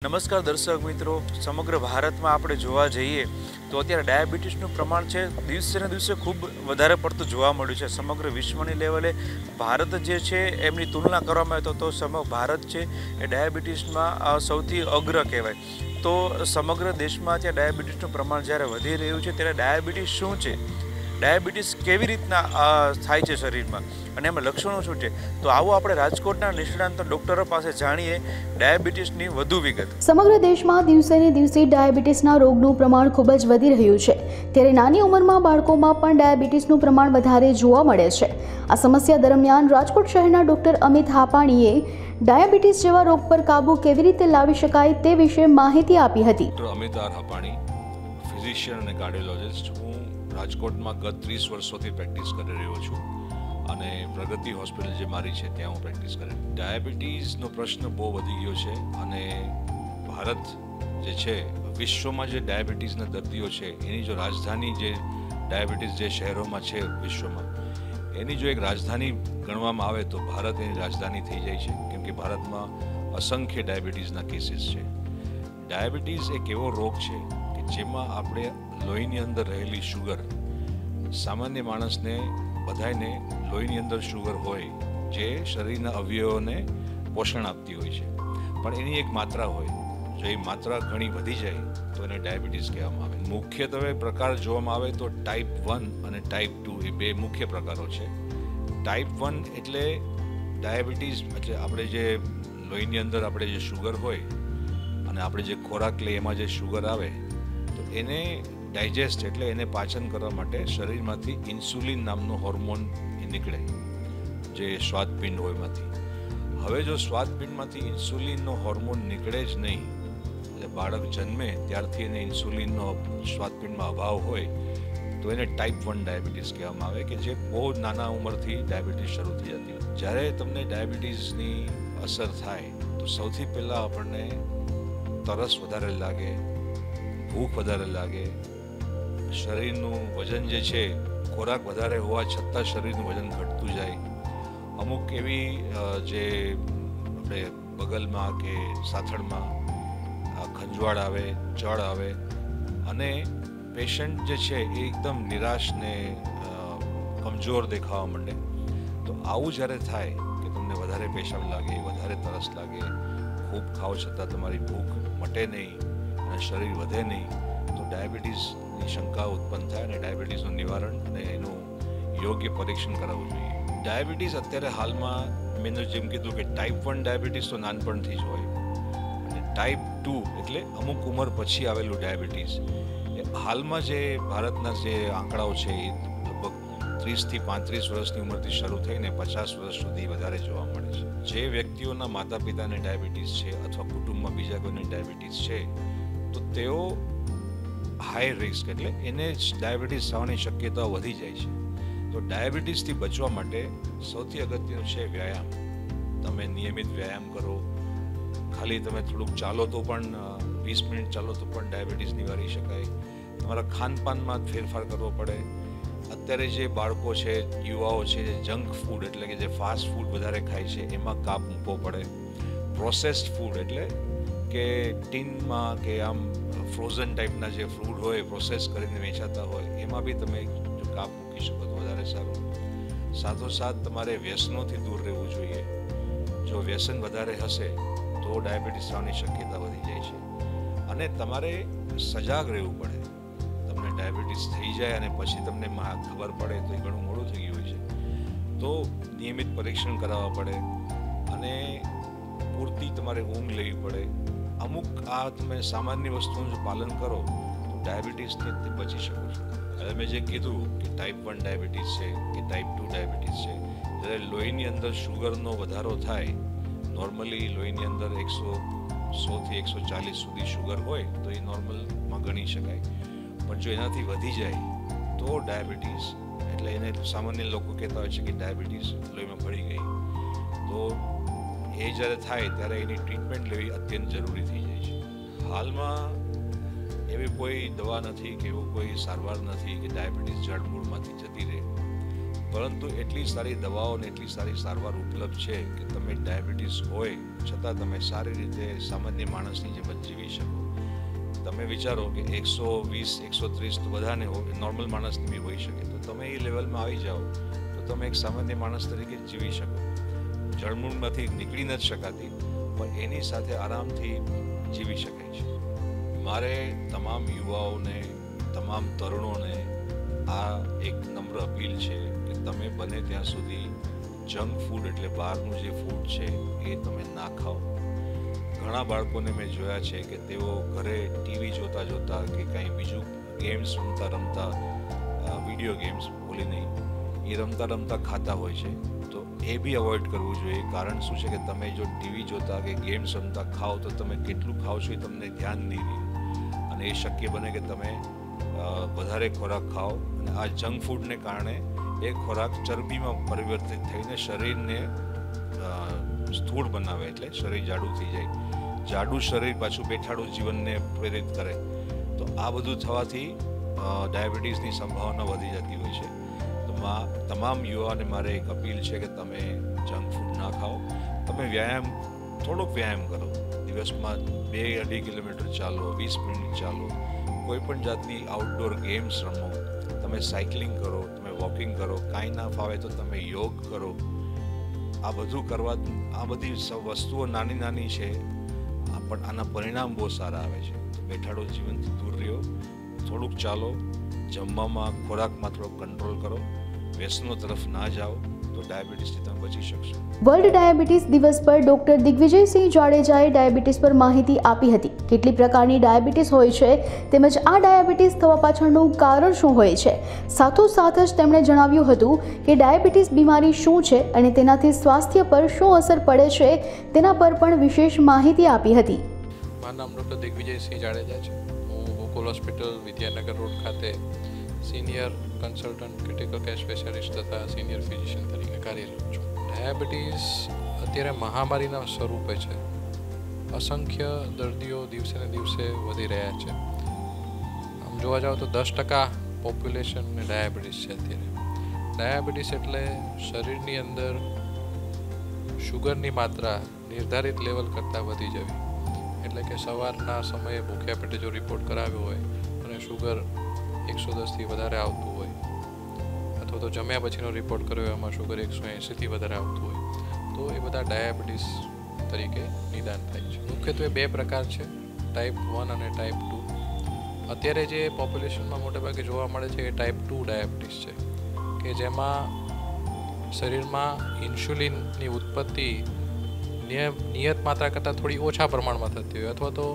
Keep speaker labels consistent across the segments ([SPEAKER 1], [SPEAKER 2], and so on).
[SPEAKER 1] નમસ્કાર દર્શક મિત્રો, સમગ્ર ભારતમાં આપણે જોવા જઈએ તો અત્યારે ડાયાબિટીસનું પ્રમાણ છે દિવસે ને દિવસે ખૂબ વધારે પડતું જોવા મળ્યું છે. સમગ્ર વિશ્વની લેવલે ભારત જે છે એમની તુલના કરવામાં આવે તો સમગ્ર ભારત છે એ ડાયાબિટીસમાં સૌથી અગ્ર કહેવાય. તો સમગ્ર દેશમાં અત્યારે ડાયાબિટીસનું પ્રમાણ જ્યારે વધી રહ્યું છે ત્યારે ડાયાબિટીસ શું છે, ડાયાબિટીસ કેવી રીતના થાય છે શરીરમાં અને એમાં લક્ષણો શું છે, તો આવો આપણે રાજકોટના નિષ્ણાંત ડૉક્ટરો પાસે જાણીએ ડાયાબિટીસની વધુ વિગત.
[SPEAKER 2] સમગ્ર દેશમાં દિવસે ને દિવસે ડાયાબિટીસના રોગનું પ્રમાણ ખૂબ જ વધી રહ્યું છે. ત્યારે નાની ઉંમરમાં બાળકોમાં પણ ડાયાબિટીસનું પ્રમાણ વધારે જોવા મળે છે. આ સમસ્યા દરમિયાન રાજકોટ શહેરના ડૉક્ટર અમિત હાપાણીએ ડાયાબિટીસ જેવા રોગ પર કાબૂ કેવી રીતે લાવી શકાય તે વિશે માહિતી આપી હતી.
[SPEAKER 3] ડૉક્ટર અમિત આર હાપાણી, ફિઝિશિયન અને કાર્ડિયોલોજિસ્ટ. હું રાજકોટમાં ગત 30 વર્ષોથી પ્રેક્ટિસ કરી રહ્યો છું અને પ્રગતિ હોસ્પિટલ જે મારી છે ત્યાં હું પ્રેક્ટિસ કરું. ડાયાબિટીસનો પ્રશ્ન બહુ વધી ગયો છે અને ભારત જે છે વિશ્વમાં જે ડાયાબિટીસના દર્દીઓ છે એની જો રાજધાની જે ડાયાબિટીસ જે શહેરોમાં છે વિશ્વમાં, એની જો એક રાજધાની ગણવામાં આવે તો ભારત એની રાજધાની થઈ જાય છે, કેમ કે ભારતમાં અસંખ્ય ડાયાબિટીસના કેસીસ છે. ડાયાબિટીસ એક એવો રોગ છે કે જેમાં આપણે લોહીની અંદર રહેલી શુગર, સામાન્ય માણસને બધાને લોહીની અંદર શુગર હોય જે શરીરના અવયવોને પોષણ આપતી હોય છે, પણ એની એક માત્રા હોય. જો એ માત્રા ઘણી વધી જાય તો એને ડાયાબિટીસ કહેવામાં આવે. મુખ્યત્વે પ્રકાર જોવામાં આવે તો ટાઈપ 1 અને ટાઈપ 2 એ બે મુખ્ય પ્રકારો છે. ટાઈપ 1 એટલે ડાયાબિટીસ એટલે આપણે જે લોહીની અંદર આપણે જે શુગર હોય અને આપણે જે ખોરાક લઈએ એમાં જે શુગર આવે તો એને ડાયજેસ્ટ એટલે એને પાચન કરવા માટે શરીરમાંથી ઇન્સ્યુલિન નામનો હોર્મોન નીકળે જે શ્વાદપિંડ હોય એમાંથી. હવે જો શ્વાદપિંડમાંથી ઇન્સ્યુલિનનો હોર્મોન નીકળે જ નહીં, એટલે બાળક જન્મે ત્યારથી એને ઇન્સ્યુલિનનો શ્વાદપિંડમાં અભાવ હોય તો એને ટાઈપ 1 ડાયાબિટીસ કહેવામાં આવે, કે જે બહુ નાના ઉંમરથી ડાયાબિટીસ શરૂ થઈ જતી હોય. જ્યારે તમને ડાયાબિટીસની અસર થાય તો સૌથી પહેલાં આપણને તરસ વધારે લાગે, ભૂખ વધારે લાગે, શરીરનું વજન જે છે, ખોરાક વધારે હોવા છતાં શરીરનું વજન ઘટતું જાય. અમુક એવી જે આપણે બગલમાં કે સાથળમાં ખંજવાળ આવે, ચળ આવે અને પેશન્ટ જે છે એ એકદમ નિરાશ ને કમજોર દેખાવા માંડે. તો આવું જ્યારે થાય કે તમને વધારે પેશાબ લાગે, વધારે તરસ લાગે, ખૂબ ખાવ છતાં તમારી ભૂખ મટે નહીં અને શરીર વધે નહીં, તો ડાયાબિટીસની શંકા ઉત્પન્ન થાય અને ડાયાબિટીસનું નિવારણ અને એનું યોગ્ય પરીક્ષણ કરાવવું જોઈએ. ડાયાબિટીસ અત્યારે હાલમાં મેં જેમ કીધું કે ટાઈપ 1 ડાયાબિટીસ તો નાનપણથી જ હોય અને ટાઈપ 2 એટલે અમુક ઉંમર પછી આવેલું ડાયાબિટીસ. હાલમાં જે ભારતના જે આંકડાઓ છે એ લગભગ 30 થી 35 વર્ષની ઉંમરથી શરૂ થઈને 50 વર્ષ સુધી વધારે જોવા મળે છે. જે વ્યક્તિઓના માતા પિતાને ડાયાબિટીસ છે અથવા કુટુંબમાં બીજા કોઈને ડાયાબિટીસ છે તો તેઓ હાઈ રિસ્ક એટલે એને જ ડાયાબિટીસ થવાની શક્યતા વધી જાય છે. તો ડાયાબિટીસથી બચવા માટે સૌથી અગત્યનું છે વ્યાયામ. તમે નિયમિત વ્યાયામ કરો, ખાલી તમે થોડુંક ચાલો તો પણ 20 મિનિટ ચાલો તો પણ ડાયાબિટીસ નિવારી શકાય. તમારા ખાનપાનમાં ફેરફાર કરવો પડે. અત્યારે જે બાળકો છે, યુવાઓ છે, જે જંક ફૂડ એટલે કે જે ફાસ્ટ ફૂડ વધારે ખાય છે એમાં કાપ મૂકવો પડે. પ્રોસેસ્ડ ફૂડ એટલે કે ટીનમાં કે આમ ફ્રોઝન ટાઈપના જે ફૂડ હોય, પ્રોસેસ કરીને વેચાતા હોય, એમાં બી તમે જો કાપ મૂકી શકો તો વધારે સારું. સાથોસાથ તમારે વ્યસનોથી દૂર રહેવું જોઈએ. જો વ્યસન વધારે હશે તો ડાયાબિટીસ થવાની શક્યતા વધી જાય છે અને તમારે સજાગ રહેવું પડે. તમને ડાયાબિટીસ થઈ જાય અને પછી તમને ખબર પડે તો એ ઘણું મોડું થઈ ગયું હોય છે. તો નિયમિત પરીક્ષણ કરાવવા પડે અને પૂરતી તમારે ઊંઘ લેવી પડે. અમુક આ તમે સામાન્ય વસ્તુનું જો પાલન કરો તો ડાયાબિટીસથી બચી શકો છો. હવે મેં જે કીધું કે ટાઈપ 1 ડાયાબિટીસ છે કે ટાઈપ 2 ડાયાબિટીસ છે, જ્યારે લોહીની અંદર શુગરનો વધારો થાય, નોર્મલી લોહીની અંદર 100 થી 140 સુધી શુગર હોય તો એ નોર્મલમાં ગણી શકાય. પણ જો એનાથી વધી જાય તો ડાયાબિટીસ એટલે એને સામાન્ય લોકો કહેતા હોય છે કે ડાયાબિટીસ લોહીમાં ભળી ગઈ. તો એ જ્યારે થાય ત્યારે એની ટ્રીટમેન્ટ લેવી અત્યંત જરૂરી થઈ જાય છે. હાલમાં એવી કોઈ દવા નથી કે એવું કોઈ સારવાર નથી કે ડાયાબિટીસ જડમૂળમાંથી જતી રહે. પરંતુ એટલી સારી દવાઓ અને એટલી સારી સારવાર ઉપલબ્ધ છે કે તમે ડાયાબિટીસ હોય છતાં તમે સારી રીતે સામાન્ય માણસની જેમ જ જીવી શકો. તમે વિચારો કે 120 130 તો બધાને નોર્મલ માણસને બી હોઈ શકે, તો તમે એ લેવલમાં આવી જાઓ તો તમે એક સામાન્ય માણસ તરીકે જીવી શકો. જળમૂળમાંથી નીકળી નથી શકાતી, પણ એની સાથે આરામથી જીવી શકાય છે. મારે તમામ યુવાઓને, તમામ તરુણોને આ એક નમ્ર અપીલ છે કે તમે બને ત્યાં સુધી જંક ફૂડ એટલે બહારનું જે ફૂડ છે એ તમે ના ખાઓ. ઘણા બાળકોને મેં જોયા છે કે તેઓ ઘરે ટીવી જોતા જોતા કે કંઈ બીજું ગેમ્સ રમતા વિડીયો ગેમ્સ બોલી નહીં, એ રમતા ખાતા હોય છે. તો એ બી અવોઇડ કરવું જોઈએ. કારણ શું છે કે તમે જો ટીવી જોતા કે ગેમ્સ રમતા ખાઓ તો તમે કેટલું ખાઓ છો એ તમને ધ્યાન નહીં રહે, અને એ શક્ય બને કે તમે વધારે ખોરાક ખાઓ અને આ જંક ફૂડને કારણે એ ખોરાક ચરબીમાં પરિવર્તિત થઈને શરીરને સ્થૂળ બનાવે, એટલે શરીર જાડું થઈ જાય. જાડું શરીર પાછું બેઠાડું જીવનને પ્રેરિત કરે. તો આ બધું થવાથી ડાયાબિટીસની સંભાવના વધી જતી હોય છે. તો તમામ યુવાને મારે એક અપીલ છે કે તમે જંક ફૂડ ના ખાઓ. તમે થોડોક વ્યાયામ કરો. દિવસમાં 2-2.5 કિલોમીટર ચાલો, 20 મિનિટ ચાલો, કોઈ પણ જાતની આઉટડોર ગેમ્સ રમો, તમે સાયકલિંગ કરો, તમે વોકિંગ કરો, કાંઈ ના ફાવે તો તમે યોગ કરો. આ બધું કરવા, આ બધી વસ્તુઓ નાની નાની છે પણ આના પરિણામ બહુ સારા આવે છે. બેઠાડો જીવનથી દૂર રહ્યો, થોડુંક ચાલો, જમવામાં ખોરાકમાં થોડોક કંટ્રોલ કરો, વ્યસનો તરફ ના જાઓ, તો ડાયાબિટીસથી તમે બચી શકશો.
[SPEAKER 2] વર્લ્ડ ડાયાબિટીસ દિવસ પર ડોક્ટર દિગ્વિજયસિંહ જાડેજાએ ડાયાબિટીસ પર માહિતી આપી હતી. કેટલી પ્રકારની ડાયાબિટીસ હોય છે તેમજ આ ડાયાબિટીસ થવા પાછળનું કારણ શું હોય છે. સાથોસાથ જ તેમણે જણાવ્યું હતું કે ડાયાબિટીસ બીમારી શું છે અને તેનાથી સ્વાસ્થ્ય પર શું અસર પડે છે તેના પર પણ વિશેષ માહિતી આપી હતી.
[SPEAKER 4] મારું નામ ડૉક્ટર દિગ્વિજયસિંહ જાડેજા છે. હું ગોકુલ હોસ્પિટલ વિદ્યાનગર રોડ ખાતે senior consultant critical care specialist તથા સિનિયર ફિઝિશિયન તરીકે કાર્યરત છું. ડાયાબિટીસ અત્યારે મહામારીના સ્વરૂપે છે. અસંખ્ય દર્દીઓ દિવસે ને દિવસે વધી રહ્યા છે. આમ જોવા જાવ તો 10% પોપ્યુલેશનને ડાયાબિટીસ છે અત્યારે. ડાયાબિટીસ એટલે શરીરની અંદર શુગરની માત્રા નિર્ધારિત લેવલ કરતાં વધી જવી. એટલે કે સવારના સમયે ભૂખ્યા પેટે જો રિપોર્ટ કરાવ્યો હોય અને શુગર 110થી વધારે આવતું હોય, અથવા તો જમ્યા પછીનો રિપોર્ટ કર્યો એમાં શુગર 180થી વધારે આવતું હોય, તો એ બધા ડાયાબિટીસ તરીકે નિદાન થાય છે. મુખ્યત્વે 2 પ્રકાર છે, ટાઈપ 1 અને ટાઈપ 2. અત્યારે જે પોપ્યુલેશનમાં મોટેભાગે જોવા મળે છે એ ટાઈપ 2 ડાયાબિટીસ છે, કે જેમાં શરીરમાં ઇન્સ્યુલિનની ઉત્પત્તિ નિયત માત્રા કરતાં થોડી ઓછા પ્રમાણમાં થતી હોય, અથવા તો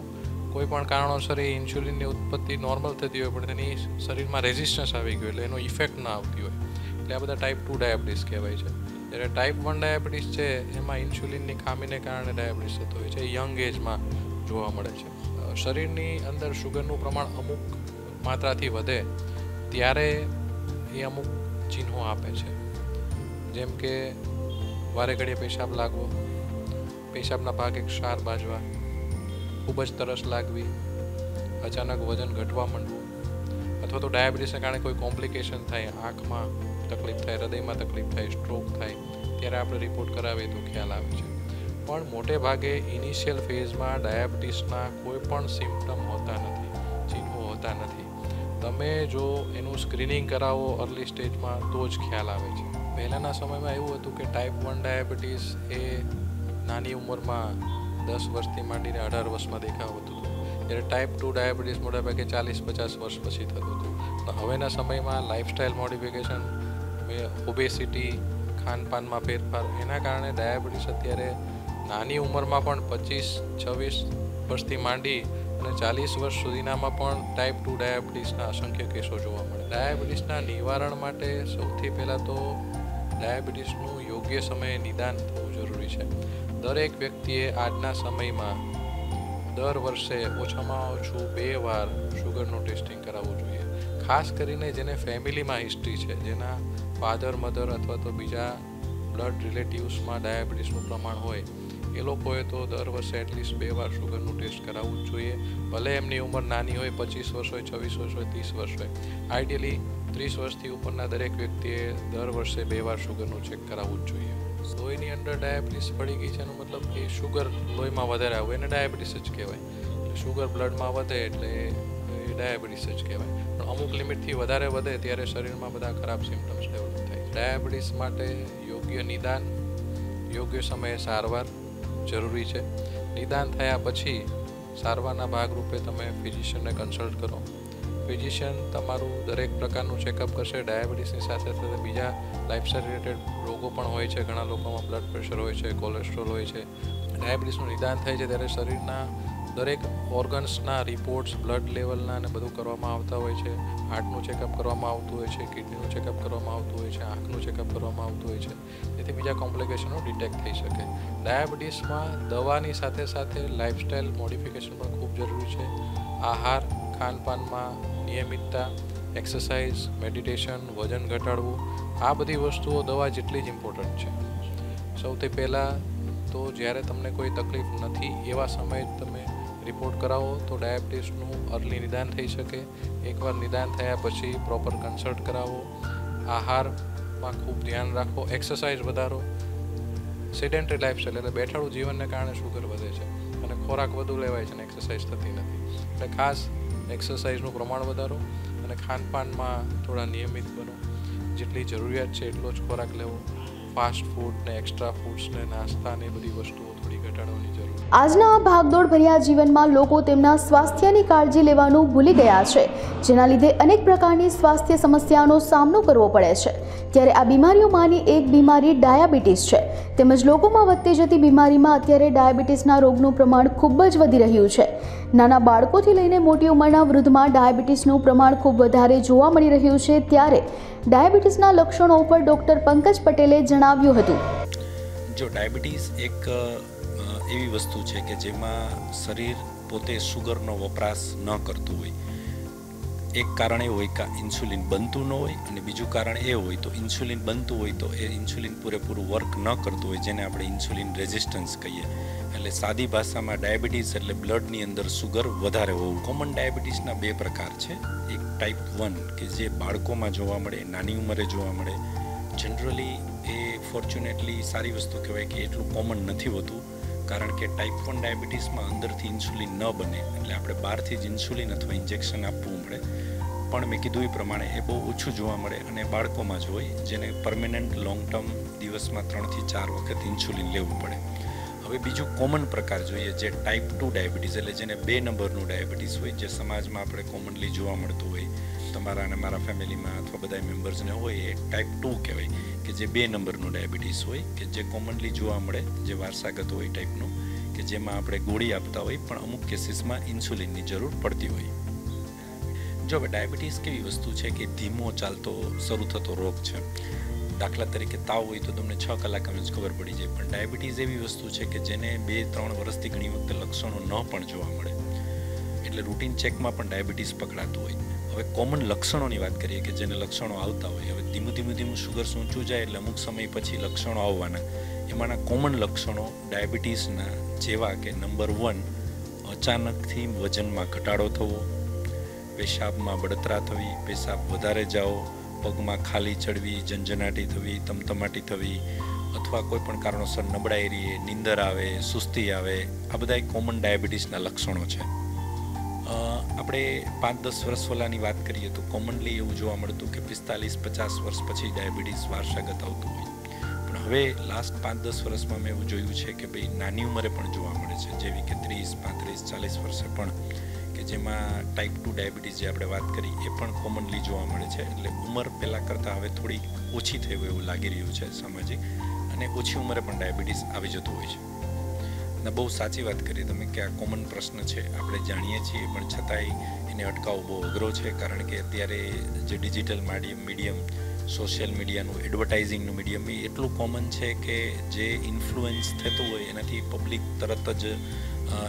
[SPEAKER 4] કોઈ પણ કારણોસર એ ઇન્સ્યુલિનની ઉત્પત્તિ નોર્મલ થતી હોય પણ તેની શરીરમાં રેઝિસ્ટન્સ આવી ગયું એટલે એનો ઇફેક્ટ ના આવતી હોય, એટલે આ બધા ટાઈપ 2 ડાયાબિટીસ કહેવાય છે. જ્યારે ટાઈપ 1 ડાયાબિટીસ છે એમાં ઇન્સ્યુલિનની ખામીને કારણે ડાયાબિટીસ થતો હોય છે. યંગ એજમાં જોવા મળે છે. શરીરની અંદર શુગરનું પ્રમાણ અમુક માત્રાથી વધે ત્યારે એ અમુક ચિહ્નો આપે છે, જેમ કે વારે ઘડીએ પેશાબ લાગવો, પેશાબના ભાગે ક્ષાર બાજવા, ખૂબ જ તરસ લાગવી, અચાનક વજન ઘટવા માંડવું, અથવા તો ડાયાબિટીસને કારણે કોઈ કોમ્પ્લિકેશન થાય, આંખમાં તકલીફ થાય, હૃદયમાં તકલીફ થાય, સ્ટ્રોક થાય, ત્યારે આપણે રિપોર્ટ કરાવીએ તો ખ્યાલ આવે છે. પણ મોટે ભાગે ઇનિશિયલ ફેઝમાં ડાયાબિટીસના કોઈ પણ સિમ્પટમ હોતા નથી, ચિહ્નો હોતા નથી. તમે જો એનું સ્ક્રીનિંગ કરાવો અર્લી સ્ટેજમાં તો જ ખ્યાલ આવે છે. પહેલાંના સમયમાં એવું હતું કે ટાઈપ 1 ડાયાબિટીસ એ નાની ઉંમરમાં 10 વર્ષથી માંડીને 18 વર્ષમાં દેખાતું હતું, જ્યારે ટાઈપ 2 ડાયાબિટીસ મોટાભાગે 40-50 વર્ષ પછી થતું હતું. પણ હવેના સમયમાં લાઇફસ્ટાઇલ મોડિફિકેશન, ઓબેસિટી, ખાનપાનમાં ફેરફાર, એના કારણે ડાયાબિટીસ અત્યારે નાની ઉંમરમાં પણ 25-26 વર્ષથી માંડી અને 40 વર્ષ સુધીનામાં પણ ટાઈપ 2 ડાયાબિટીસના અસંખ્ય કેસો જોવા મળે. ડાયાબિટીસના નિવારણ માટે સૌથી પહેલાં તો ડાયાબિટીસનું યોગ્ય સમયે નિદાન થવું જરૂરી છે. દરેક વ્યક્તિએ આજના સમયમાં દર વર્ષે ઓછામાં ઓછું 2 વાર શુગરનું ટેસ્ટિંગ કરાવવું જોઈએ. ખાસ કરીને જેને ફેમિલીમાં હિસ્ટ્રી છે, જેના ફાધર, મધર અથવા તો બીજા બ્લડ રિલેટિવ્સમાં ડાયાબિટીસનું પ્રમાણ હોય, એ લોકોએ તો દર વર્ષે એટલીસ્ટ 2 વાર શુગરનું ટેસ્ટ કરાવવું જ જોઈએ. ભલે એમની ઉંમર નાની હોય, 25 વર્ષ હોય, 26 વર્ષ હોય, 30 વર્ષ હોય. આઈડિયલી 30 વર્ષથી ઉપરના દરેક વ્યક્તિએ દર વર્ષે 2 વાર શુગરનું ચેક કરાવવું જ જોઈએ. લોહીની અંદર ડાયાબિટીસ પડી ગઈ છે એનો મતલબ કે શુગર લોહીમાં વધારે આવે એને ડાયાબિટીસ જ કહેવાય. એટલે શુગર બ્લડમાં વધે એટલે એ ડાયાબિટીસ જ કહેવાય. પણ અમુક લિમિટથી વધારે વધે ત્યારે શરીરમાં બધા ખરાબ સિમ્ટમ્સ ડેવલપ થાય. ડાયાબિટીસ માટે યોગ્ય નિદાન, યોગ્ય સમયે સારવાર જરૂરી છે. નિદાન થયા પછી સારવારના ભાગરૂપે તમે ફિઝિશિયનને કન્સલ્ટ કરો. ફિઝિશિયન તમારું દરેક પ્રકારનું ચેકઅપ કરશે. ડાયાબિટીસની સાથે સાથે બીજા લાઇફસ્ટાઇલ રિલેટેડ રોગો પણ હોય છે. ઘણા લોકોમાં બ્લડ પ્રેશર હોય છે, કોલેસ્ટ્રોલ હોય છે. ડાયાબિટીસનું નિદાન થાય છે ત્યારે શરીરના દરેક ઓર્ગન્સના રિપોર્ટ્સ, બ્લડ લેવલના અને બધું કરવામાં આવતા હોય છે. હાર્ટનું ચેકઅપ કરવામાં આવતું હોય છે, કિડનીનું ચેકઅપ કરવામાં આવતું હોય છે, આંખનું ચેકઅપ કરવામાં આવતું હોય છે. તેથી બીજા કોમ્પ્લિકેશનો ડિટેક્ટ થઈ શકે. ડાયાબિટીસમાં દવાની સાથે સાથે લાઇફસ્ટાઇલ મોડિફિકેશન પણ ખૂબ જરૂરી છે. આહાર, ખાનપાનમાં નિયમિતતા, એક્સરસાઇઝ, મેડિટેશન, વજન ઘટાડવું, આ બધી વસ્તુઓ દવા જેટલી જ ઇમ્પોર્ટન્ટ છે. સૌથી પહેલાં તો જ્યારે તમને કોઈ તકલીફ નથી એવા સમયે તમે રિપોર્ટ કરાવો તો ડાયાબિટીસનું અર્લી નિદાન થઈ શકે. એકવાર નિદાન થયા પછી પ્રોપર કન્સલ્ટ કરાવો. આહારમાં ખૂબ ધ્યાન રાખો, એક્સરસાઇઝ વધારો. સેડેન્ટરી લાઇફસ્ટાઇલ એટલે બેઠાડું જીવનને કારણે શુગર વધે છે અને ખોરાક વધુ લેવાય છે અને એક્સરસાઇઝ થતી નથી. એટલે ખાસ એક્સરસાઇઝનું પ્રમાણ વધારો અને ખાનપાનમાં થોડા નિયમિત બનો. જેટલી જરૂરિયાત છે એટલો જ ખોરાક લેવો. ફાસ્ટ ફૂડ ને એક્સ્ટ્રા ફૂડ્સ ને નાસ્તા ને બધી વસ્તુઓ થોડી ઘટાડવાની જરૂર.
[SPEAKER 2] આજના આ ભાગદોડ ભર્યા જીવનમાં લોકો તેમના સ્વાસ્થ્યની કાળજી લેવાનું ભૂલી ગયા છે, જેના લીધે અનેક પ્રકારની સ્વાસ્થ્ય સમસ્યાનો સામનો કરવો પડે છે. ત્યારે આ બીમારીઓમાંની એક બીમારી ડાયાબિટીસ છે. તેમજ લોકોમાં વધતી જતી બીમારીમાં અત્યારે ડાયાબિટીસના રોગનું પ્રમાણ ખૂબ જ વધી રહ્યું છે. નાના બાળકોથી લઈને મોટી ઉંમરના વૃદ્ધમાં ડાયાબિટીસનું પ્રમાણ ખૂબ વધારે જોવા મળી રહ્યું છે. ત્યારે ડાયાબિટીસના લક્ષણો ઉપર ડૉક્ટર પંકજ પટેલે જણાવ્યું હતું.
[SPEAKER 5] જો ડાયાબિટીસ એક એવી વસ્તુ છે કે જેમાં શરીર પોતે સુગરનો વપરાશ ન કરતું હોય. એક કારણ એ હોય કે ઇન્સ્યુલિન બનતું ન હોય અને બીજું કારણ એ હોય તો ઇન્સ્યુલિન બનતું હોય તો એ ઇન્સ્યુલિન પૂરેપૂરું વર્ક ન કરતું હોય, જેને આપણે ઇન્સ્યુલિન રેઝિસ્ટન્સ કહીએ. એટલે સાદી ભાષામાં ડાયાબિટીસ એટલે બ્લડની અંદર સુગર વધારે હોવું. કોમન ડાયાબિટીસના 2 પ્રકાર છે. એક ટાઈપ 1 કે જે બાળકોમાં જોવા મળે, નાની ઉંમરે જોવા મળે. જનરલી એ ફોર્ચ્યુનેટલી સારી વસ્તુ કહેવાય કે એટલું કોમન નથી હોતું, કારણ કે ટાઈપ 1 ડાયાબિટીસમાં અંદરથી ઇન્સ્યુલિન ન બને એટલે આપણે બહારથી જ ઇન્સ્યુલિન અથવા ઇન્જેક્શન આપવું પડે. પણ મેં કીધું એ પ્રમાણે એ બહુ ઓછું જોવા મળે અને બાળકોમાં જ હોય, જેને પરમેનન્ટ લોંગ ટર્મ દિવસમાં 3 થી 4 વખત ઇન્સ્યુલિન લેવું પડે. હવે બીજું કોમન પ્રકાર જોઈએ જે ટાઈપ 2 ડાયાબિટીસ એટલે જેને 2 નંબરનું ડાયાબિટીસ હોય, જે સમાજમાં આપણે કોમનલી જોવા મળતું હોય, તમારા અને મારા ફેમિલીમાં અથવા બધા મેમ્બર્સને હોય, એ ટાઈપ 2 કહેવાય કે જે 2 નંબરનું ડાયાબિટીસ હોય, કે જે કોમનલી જોવા મળે, જે વારસાગત હોય ટાઈપનું, કે જેમાં આપણે ગોળી આપતા હોય પણ અમુક કેસીસમાં ઇન્સ્યુલિનની જરૂર પડતી હોય. જો હવે ડાયાબિટીસ કેવી વસ્તુ છે કે ધીમો ચાલતો શરૂ થતો રોગ છે. દાખલા તરીકે તાવ હોય તો તમને 6 કલાકમાં જ ખબર પડી જાય, પણ ડાયાબિટીસ એવી વસ્તુ છે કે જેને 2-3 વર્ષથી ઘણી વખતે લક્ષણો ન પણ જોવા મળે. એટલે રૂટીન ચેકમાં પણ ડાયાબિટીસ પકડાતું હોય. હવે કોમન લક્ષણોની વાત કરીએ કે જેને લક્ષણો આવતા હોય. હવે ધીમું શુગર ઊંચું જાય એટલે અમુક સમય પછી લક્ષણો આવવાના. એમાંના કોમન લક્ષણો ડાયાબિટીસના જેવા કે નંબર 1, અચાનકથી વજનમાં ઘટાડો થવો, પેશાબમાં બળતરા થવી, પેશાબ વધારે જાઓ, પગમાં ખાલી ચડવી, ઝંઝનાટી થવી, તમતમાટી થવી, અથવા કોઈ પણ કારણોસર નબળાઈ રહીએ, નીંદર આવે, સુસ્તી આવે, આ બધા કોમન ડાયાબિટીસના લક્ષણો છે. આપણે 5-10 વર્ષ પહેલાંની વાત કરીએ તો કોમનલી એવું જોવા મળતું કે 45-50 વર્ષ પછી ડાયાબિટીસ વારસાગત આવતું હોય. પણ હવે લાસ્ટ 5-10 વર્ષમાં મેં એવું જોયું છે કે ભાઈ નાની ઉંમરે પણ જોવા મળે છે, જેવી કે 30, 35, 40 વર્ષે પણ, કે જેમાં ટાઈપ 2 ડાયાબિટીસ જે આપણે વાત કરી એ પણ કોમનલી જોવા મળે છે. એટલે ઉંમર પહેલાં કરતાં હવે થોડી ઓછી થઈ હોય એવું લાગી રહ્યું છે સામાજિક, અને ઓછી ઉંમરે પણ ડાયાબિટીસ આવી જતું હોય છે. અને બહુ સાચી વાત કરી તમે કે આ કોમન પ્રશ્ન છે, આપણે જાણીએ છીએ, પણ છતાંય એને અટકાવવો બહુ અઘરો છે. કારણ કે અત્યારે જે ડિજિટલ મીડિયમ, સોશિયલ મીડિયાનું, એડવર્ટાઇઝિંગનું મીડિયમ એ એટલું કોમન છે કે જે ઇન્ફ્લુઅન્સ થતું હોય એનાથી પબ્લિક તરત જ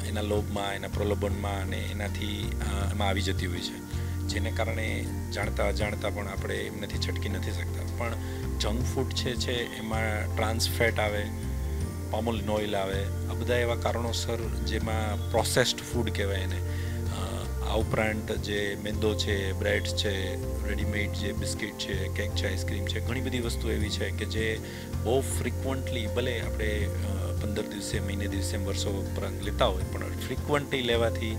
[SPEAKER 5] એના લોભમાં, એના પ્રલોભનમાં અને એનાથી એમાં આવી જતી હોય છે, જેને કારણે જાણતા અજાણતા પણ આપણે એમનાથી છટકી નથી શકતા. પણ જંક ફૂડ છે એમાં ટ્રાન્સ ફેટ આવે, પામોલિન ઓઇલ આવે, આ બધા એવા કારણોસર જેમાં પ્રોસેસ્ડ ફૂડ કહેવાય એને, આ ઉપરાંત જે મેંદો છે, બ્રેડ છે, રેડીમેડ જે બિસ્કિટ છે, કેક છે, આઈસ્ક્રીમ છે, ઘણી બધી વસ્તુ એવી છે કે જે બહુ ફ્રિકવન્ટલી, ભલે આપણે 15 દિવસે, મહિને દિવસે, વર્ષો ઉપરાંત લેતા હોય, પણ ફ્રિકવન્ટલી લેવાથી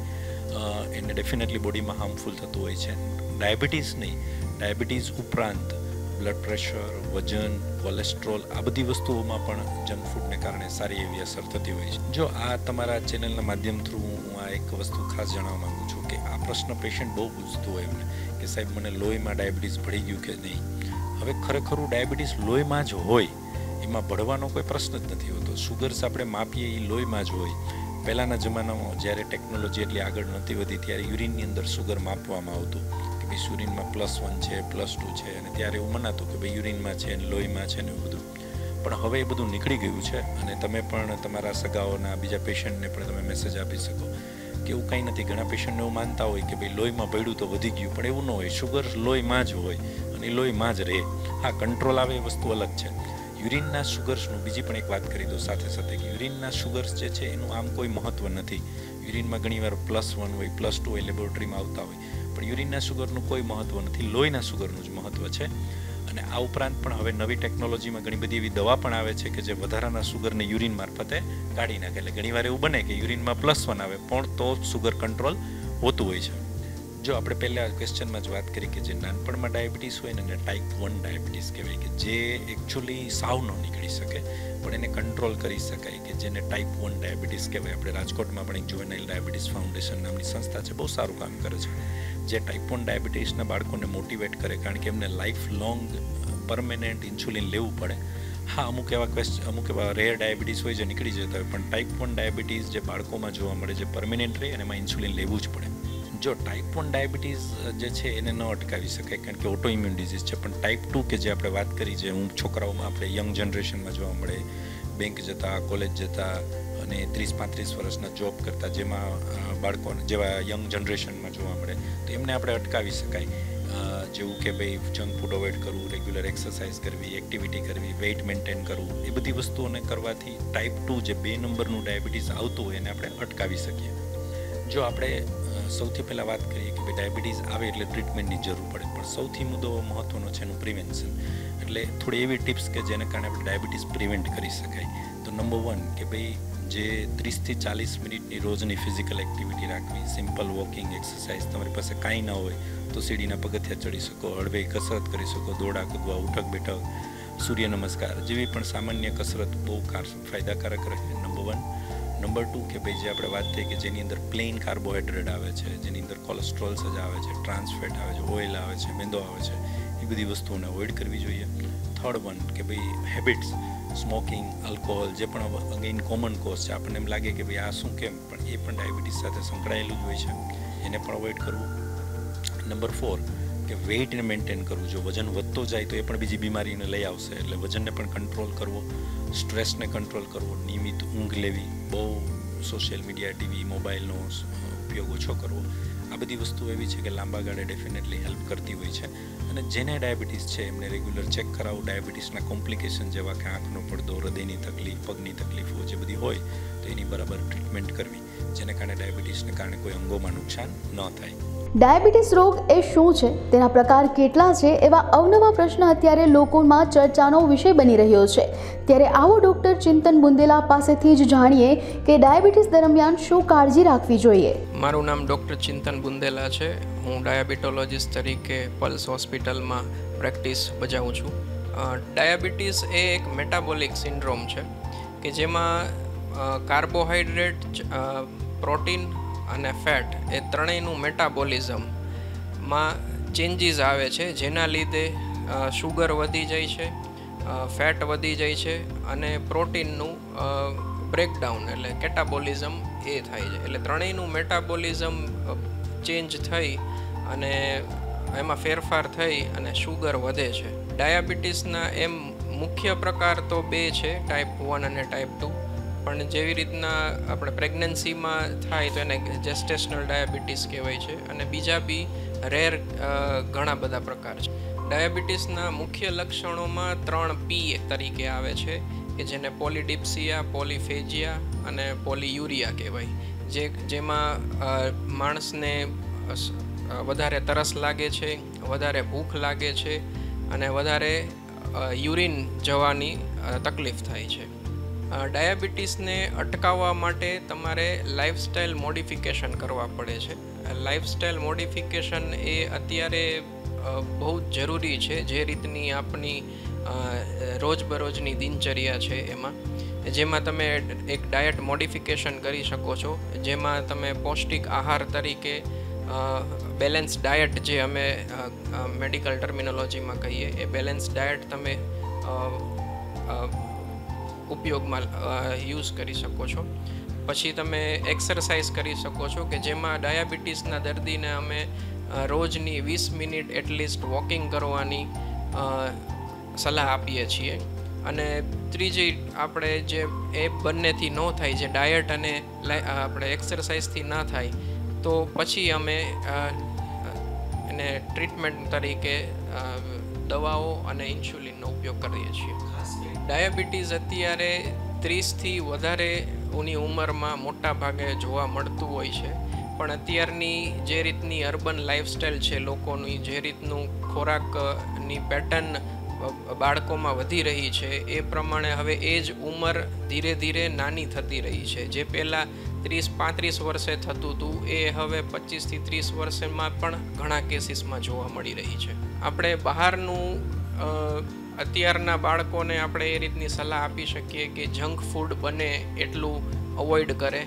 [SPEAKER 5] એને ડેફિનેટલી બોડીમાં હાર્મફુલ થતું હોય છે. ડાયાબિટીસ નહીં, ડાયાબિટીસ ઉપરાંત બ્લડ પ્રેશર, વજન, કોલેસ્ટ્રોલ, આ બધી વસ્તુઓમાં પણ જંક ફૂડને કારણે સારી એવી અસર થતી હોય છે. જો આ તમારા ચેનલના માધ્યમ થ્રુ હું આ એક વસ્તુ ખાસ જણાવવા માગું છું કે આ પ્રશ્ન પેશન્ટ બહુ પૂછતું હોય એમને કે સાહેબ મને લોહીમાં ડાયાબિટીસ ભળી ગયું કે નહીં. હવે ખરેખરું ડાયાબિટીસ લોહીમાં જ હોય, એમાં ભળવાનો કોઈ પ્રશ્ન જ નથી હોતો. શુગર્સ આપણે માપીએ એ લોહીમાં જ હોય. પહેલાંના જમાનામાં જ્યારે ટેકનોલોજી એટલી આગળ નહોતી વધી ત્યારે યુરિનની અંદર શુગર માપવામાં આવતું કે ભાઈ યુરિનમાં +1 છે, +2 છે, અને ત્યારે એવું મનાતું કે ભાઈ યુરિનમાં છે ને લોહીમાં છે ને એવું બધું. પણ હવે એ બધું નીકળી ગયું છે અને તમે પણ તમારા સગાઓના બીજા પેશન્ટને પણ તમે મેસેજ આપી શકો કે એવું કંઈ નથી. ઘણા પેશન્ટને એવું માનતા હોય કે ભાઈ લોહીમાં ભળ્યું તો વધી ગયું, પણ એવું ન હોય. શુગર લોહીમાં જ હોય અને એ લોહીમાં જ રહે. હા, કંટ્રોલ આવે એ વસ્તુ અલગ છે. યુરિનના શુગર્સનું બીજી પણ એક વાત કરી દો સાથે સાથે કે યુરિનના શુગર્સ જે છે એનું આમ કોઈ મહત્ત્વ નથી. યુરિનમાં ઘણીવાર +1 હોય, +2 હોય, લેબોરેટરીમાં આવતા હોય, પણ યુરિનના શુગરનું કોઈ મહત્ત્વ નથી. લોહીના શુગરનું જ મહત્ત્વ છે. અને આ ઉપરાંત પણ હવે નવી ટેકનોલોજીમાં ઘણી બધી એવી દવા પણ આવે છે કે જે વધારાના શુગરને યુરિન મારફતે કાઢી નાખે. એટલે ઘણીવાર એવું બને કે યુરિનમાં +1 આવે પણ તો શુગર કંટ્રોલ હોતું હોય છે. જો આપણે પહેલાં ક્વેશ્ચનમાં જ વાત કરી કે જે નાનપણમાં ડાયાબિટીસ હોય ને એને ટાઈપ 1 ડાયાબિટીસ કહેવાય કે જે એકચ્યુઅલી સાવ ન નીકળી શકે પણ એને કંટ્રોલ કરી શકાય કે જેને ટાઈપ 1 ડાયાબિટીસ કહેવાય. આપણે રાજકોટમાં પણ એક જુવેનાઇલ ડાયાબિટીસ ફાઉન્ડેશન નામની સંસ્થા છે, બહુ સારું કામ કરે છે, જે ટાઈપ 1 ડાયાબિટીસના બાળકોને મોટિવેટ કરે, કારણ કે એમને લાઈફ લોંગ પરમેનન્ટ ઇન્સ્યુલિન લેવું પડે. હા, અમુક એવા રેર ડાયાબિટીસ હોય જે નીકળી જતા હોય, પણ ટાઈપ 1 ડાયાબિટીસ જે બાળકોમાં જોવા મળે, જે પરમેનન્ટ રહે અને એમાં ઇન્સ્યુલિન લેવું જ પડે. જો ટાઈપ 1 ડાયાબિટીસ જે છે એને ન અટકાવી શકાય કારણ કે ઓટો ઇમ્યુન ડિઝીઝ છે, પણ ટાઈપ 2 કે જે આપણે વાત કરી છે, છોકરાઓમાં આપણે યંગ જનરેશનમાં જોવા મળે, બેંક જતા, કોલેજ જતા અને 30-35 વર્ષના જોબ કરતા જેમાં બાળકોને જેવા યંગ જનરેશનમાં જોવા મળે, તો એમને આપણે અટકાવી શકાય. જેવું કે ભાઈ જંક ફૂડ અવોઇડ કરવું, રેગ્યુલર એક્સરસાઇઝ કરવી, એક્ટિવિટી કરવી, વેઇટ મેન્ટેન કરવું, એ બધી વસ્તુઓને કરવાથી ટાઈપ 2 જે 2 નંબરનું ડાયાબિટીસ આવતું હોય એને આપણે અટકાવી શકીએ. જો આપણે સૌથી પહેલાં વાત કરીએ કે ભાઈ ડાયાબિટીસ આવે એટલે ટ્રીટમેન્ટની જરૂર પડે, પણ સૌથી મુદ્દો મહત્ત્વનો છે એનું પ્રિવેન્શન. એટલે થોડી એવી ટિપ્સ કે જેને કારણે આપણે ડાયાબિટીસ પ્રિવેન્ટ કરી શકાય. તો નંબર 1 કે ભાઈ જે 30 થી 40 મિનિટની રોજની ફિઝિકલ એક્ટિવિટી રાખવી, સિમ્પલ વોકિંગ એક્સરસાઇઝ. તમારી પાસે કાંઈ ના હોય તો સીડીના પગથિયા ચડી શકો, હળવે કસરત કરી શકો, દોડા કૂદવા, ઉઠક બેઠક, સૂર્ય નમસ્કાર જેવી પણ સામાન્ય કસરત બહુ ફાયદાકારક રહે. નંબર 1. નંબર 2 કે ભાઈ જે આપણે વાત થઈ કે જેની અંદર પ્લેન કાર્બોહાઈડ્રેટ આવે છે, જેની અંદર કોલેસ્ટ્રોલ્સ જ આવે છે, ટ્રાન્સફેટ આવે છે, ઓઇલ આવે છે, મેંદો આવે છે, એ બધી વસ્તુઓને અવોઇડ કરવી જોઈએ. થર્ડ 1 કે ભાઈ હેબિટ્સ, સ્મોકિંગ, આલ્કોહોલ જે પણ અગેઇન કોમન કોઝ છે, આપણને એમ લાગે કે ભાઈ આ શું કેમ, પણ એ પણ ડાયાબિટીસ સાથે સંકળાયેલું જ હોય છે, એને પણ અવોઇડ કરવું. નંબર 4 કે વેઇટને મેન્ટેન કરવું. જો વજન વધતો જાય તો એ પણ બીજી બીમારીને લઈ આવશે, એટલે વજનને પણ કંટ્રોલ કરવો, સ્ટ્રેસને કંટ્રોલ કરવો, નિયમિત ઊંઘ લેવી, બહુ સોશિયલ મીડિયા, ટીવી, મોબાઈલનો ઉપયોગ ઓછો કરવો. આ બધી વસ્તુ એવી છે કે લાંબા ગાળે ડેફિનેટલી હેલ્પ કરતી હોય છે. અને જેને ડાયાબિટીસ છે એમને રેગ્યુલર ચેક કરાવવું. ડાયાબિટીસના કોમ્પ્લિકેશન જેવા કે આંખનો પડદો, હૃદયની તકલીફ, પગની તકલીફો જે બધી હોય તો એની બરાબર ટ્રીટમેન્ટ કરવી, જેને કારણે ડાયાબિટીસને કારણે કોઈ અંગોમાં નુકસાન ન થાય.
[SPEAKER 2] ડાયાબિટીસ રોગ એ શું છે, તેના પ્રકાર કેટલા છે, એવા અવનવા પ્રશ્ન અત્યારે લોકોમાં ચર્ચાનો વિષય બની રહ્યો છે. ત્યારે આવો ડૉક્ટર ચિંતન બુંદેલા પાસેથી જ જાણીએ કે ડાયાબિટીસ દરમિયાન શું કાળજી રાખવી જોઈએ.
[SPEAKER 4] મારું નામ ડૉક્ટર ચિંતન બુંદેલા છે. હું ડાયાબિટોલોજીસ્ટ તરીકે પલ્સ હોસ્પિટલમાં પ્રેક્ટિસ બજાવું છું. ડાયાબિટીસ એ એક મેટાબોલિક સિન્ડ્રોમ છે કે જેમાં કાર્બોહાઈડ્રેટ, પ્રોટીન અને ફેટ એ ત્રણેયનું મેટાબોલિઝમમાં ચેન્જીસ આવે છે, જેના લીધે શુગર વધી જાય છે, ફેટ વધી જાય છે અને પ્રોટીનનું બ્રેકડાઉન એટલે કેટાબોલિઝમ એ થાય છે. એટલે ત્રણેયનું મેટાબોલિઝમ ચેન્જ થઈ અને એમાં ફેરફાર થઈ અને શુગર વધે છે. ડાયાબિટીસના એમ મુખ્ય પ્રકાર તો 2 છે, ટાઈપ 1 અને ટાઈપ 2. પણ જેવી રીતના આપણે પ્રેગ્નન્સીમાં થાય તો એને જેસ્ટેશનલ ડાયાબિટીસ કહેવાય છે, અને બીજા બી રેર ઘણા બધા પ્રકાર છે. ડાયાબિટીસના મુખ્ય લક્ષણોમાં 3P તરીકે આવે છે કે જેને પોલીડિપ્સિયા, પોલીફેજિયા અને પોલીયુરિયા કહેવાય, જેમાં માણસને
[SPEAKER 6] વધારે તરસ લાગે છે, વધારે ભૂખ લાગે છે અને વધારે યુરિન જવાની તકલીફ થાય છે. ડાયાબિટીસને અટકાવવા માટે તમારે લાઇફસ્ટાઇલ મોડિફિકેશન કરવા પડે છે. લાઇફસ્ટાઇલ મોડિફિકેશન એ અત્યારે બહુ જ જરૂરી છે. જે રીતની આપણી રોજબરોજની દિનચર્યા છે જેમાં તમે એક ડાયટ મોડિફિકેશન કરી શકો છો, જેમાં તમે પૌષ્ટિક આહાર તરીકે બેલેન્સ ડાયટ, જે અમે મેડિકલ ટર્મિનોલોજીમાં કહીએ, એ બેલેન્સ ડાયટ તમે ઉપયોગમાં યુઝ કરી શકો છો. પછી તમે એક્સરસાઇઝ કરી શકો છો કે જેમાં ડાયાબિટીસના દર્દીને અમે રોજની 20 મિનિટ એટલીસ્ટ વોકિંગ કરવાની સલાહ આપીએ છીએ. અને ત્રીજી આપણે જે એ બંનેથી ન થાય, જે ડાયટ અને આપણે એક્સરસાઇઝથી ના થાય, તો પછી અમે એને ટ્રીટમેન્ટ તરીકે દવાઓ અને ઇન્સ્યુલિનનો ઉપયોગ કરીએ છીએ. ડાયાબિટીસ અત્યારે 30થી વધારેની ઉંમરમાં મોટા ભાગે જોવા મળતું હોય છે, પણ અત્યારની જે રીતની અર્બન લાઇફસ્ટાઇલ છે લોકોની, જે રીતનું ખોરાકની પેટર્ન બાળકોમાં વધી રહી છે, એ પ્રમાણે હવે એ જ ઉંમર ધીરે ધીરે નાની થતી રહી છે. જે પહેલાં 30-35 વર્ષે થતું હતું, એ હવે 25થી 30 વર્ષમાં પણ ઘણા કેસીસમાં જોવા મળી રહી છે. આપણે બહારનું અત્યારના બાળકોને આપણે એ રીતની સલાહ આપી શકીએ કે જંક ફૂડ બને એટલું અવોઇડ કરે,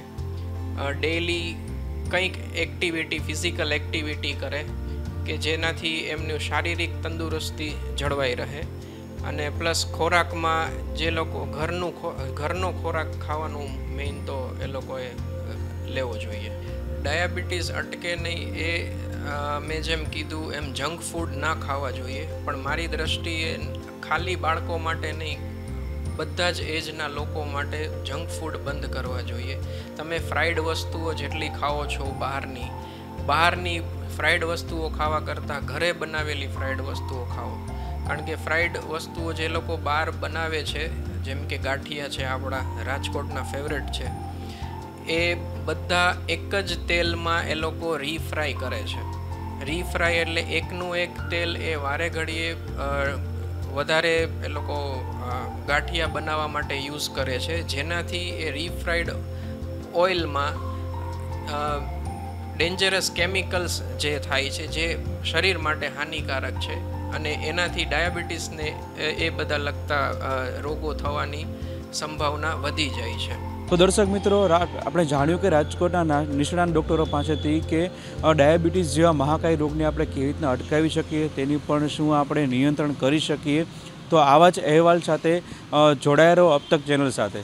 [SPEAKER 6] ડેઈલી કંઈક એક્ટિવિટી, ફિઝિકલ એક્ટિવિટી કરે કે જેનાથી એમનું શારીરિક તંદુરસ્તી જળવાઈ રહે. અને પ્લસ ખોરાકમાં જે લોકો ઘરનો ખોરાક ખાવાનું મેઇન તો એ લોકોએ લેવો જોઈએ. ડાયાબિટીસ અટકે નહીં એ મેં જેમ કીધું એમ જંક ફૂડ ના ખાવા જોઈએ, પણ મારી દ્રષ્ટિએ ખાલી બાળકો માટે નહીં, બધા જ એજના લોકો માટે જંક ફૂડ બંધ કરવા જોઈએ. તમે ફ્રાઈડ વસ્તુઓ જેટલી ખાઓ છો બહારની ફ્રાઈડ વસ્તુઓ ખાવા કરતાં ઘરે બનાવેલી ફ્રાઈડ વસ્તુઓ ખાઓ. કારણ કે ફ્રાઈડ વસ્તુઓ જે લોકો બહાર બનાવે છે, જેમ કે ગાંઠિયા છે, આપણા રાજકોટના ફેવરેટ છે, એ બધા એક જ તેલમાં એ લોકો રીફ્રાય કરે છે. રીફ્રાય એટલે એકનું એક તેલ એ વારે ઘડીએ વધારે એ લોકો ગાંઠિયા બનાવવા માટે યુઝ કરે છે, જેનાથી એ રીફ્રાઈડ ઓઇલમાં ડેન્જરસ કેમિકલ્સ જે થાય છે, જે શરીર માટે હાનિકારક છે, અને એનાથી ડાયાબિટીસને એ બધા લગતા રોગો થવાની સંભાવના વધી જાય છે.
[SPEAKER 1] તો દર્શક મિત્રો, આપણે જાણ્યું કે રાજકોટના નિષ્ણાત ડૉક્ટરો પાસેથી કે ડાયાબિટીસ જેવા મહાકાય રોગને આપણે કેવી રીતના અટકાવી શકીએ, તેની પણ શું આપણે નિયંત્રણ કરી શકીએ. તો આવા જ અહેવાલ સાથે જોડાયા રહો અબ તક ચેનલ સાથે.